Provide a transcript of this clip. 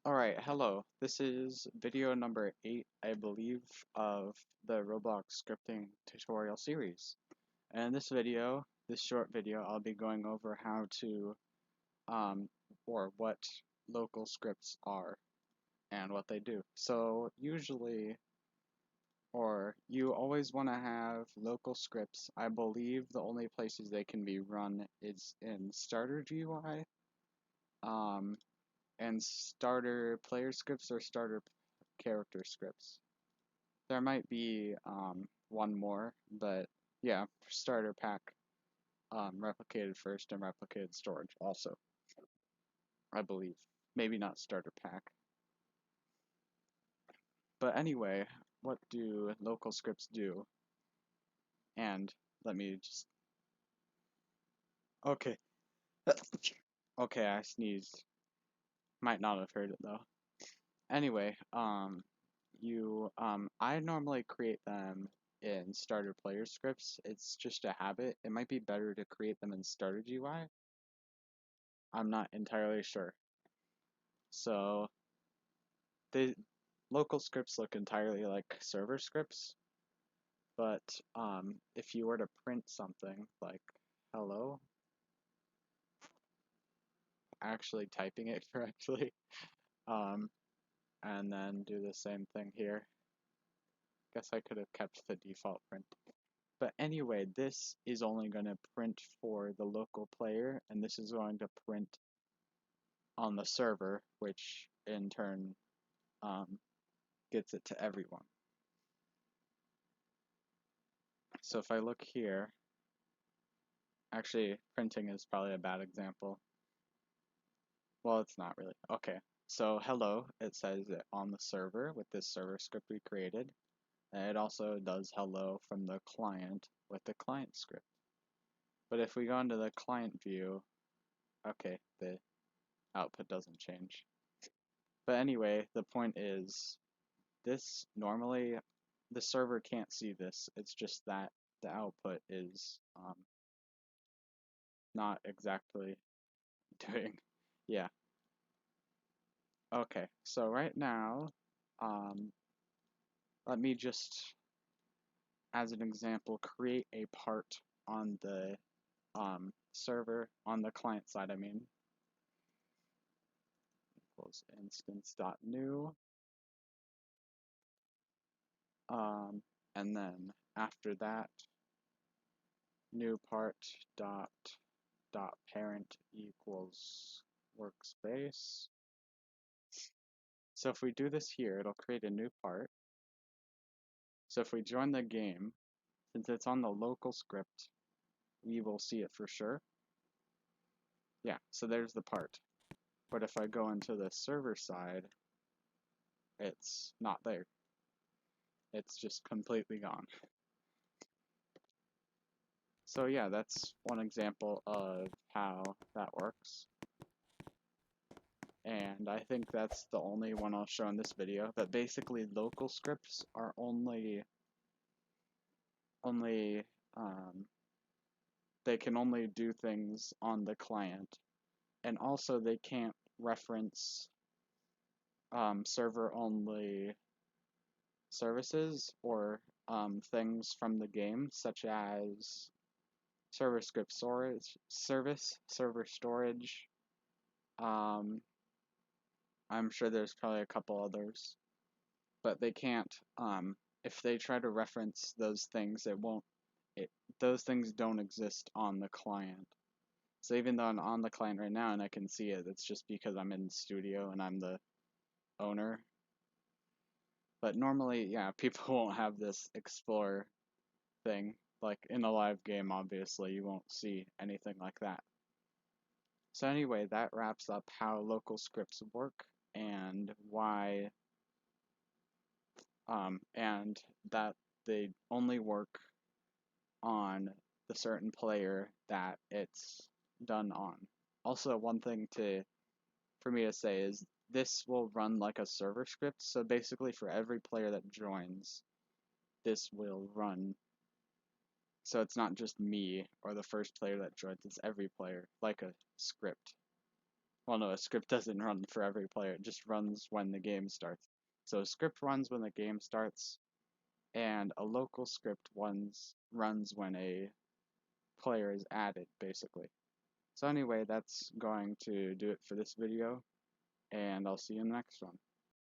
Alright, hello. This is video number 8, I believe, of the Roblox scripting tutorial series. And in this short video, I'll be going over how to, or what local scripts are and what they do. So usually, or you always want to have local scripts. I believe the only places they can be run is in Starter GUI, um, and starter player scripts or starter character scripts. There might be one more, but yeah, starter pack, replicated first and replicated storage also, I believe. Maybe not starter pack. But anyway, what do local scripts do? And let me just. Okay. Okay, I sneezed. Might not have heard it though. Anyway, I normally create them in starter player scripts. It's just a habit. It might be better to create them in starter GUI. I'm not entirely sure. So the local scripts look entirely like server scripts, but if you were to print something like hello, actually typing it correctly, um, and then do the same thing here. Guess I could have kept the default print. But anyway, this is only going to print for the local player, and this is going to print on the server, which in turn um, gets it to everyone. So if I look here, actually printing is probably a bad example. Well, it's not really. Okay, so hello, it says it on the server with this server script we created. And it also does hello from the client with the client script. But if we go into the client view, okay, the output doesn't change. But anyway, the point is, this normally, the server can't see this. It's just that the output is not exactly doing, yeah. Okay, so right now, um, let me just, as an example, create a part on the server, on the client side, I mean, equals instance.new, and then after that, new part dot parent equals workspace. So if we do this here, it'll create a new part. So if we join the game, since it's on the local script, we will see it for sure. Yeah, so there's the part. But if I go into the server side, it's not there. It's just completely gone. So yeah, that's one example of how that works. And I think that's the only one I'll show in this video. But basically, local scripts are only um, they can only do things on the client, and also they can't reference server-only services or things from the game, such as server script storage, server storage. Um, I'm sure there's probably a couple others, but they can't. If they try to reference those things, it won't. Those things don't exist on the client. So even though I'm on the client right now and I can see it, it's just because I'm in studio and I'm the owner. But normally, yeah, people won't have this explore thing. Like in a live game, obviously, you won't see anything like that. So anyway, that wraps up how local scripts work and why, and that they only work on the certain player that it's done on. Also, one thing for me to say is this will run like a server script. So basically, for every player that joins, this will run. So it's not just me or the first player that joins, it's every player, like a script. well, no, a script doesn't run for every player. It just runs when the game starts. So a script runs when the game starts, and a local script runs when a player is added, basically. So anyway, that's going to do it for this video, and I'll see you in the next one.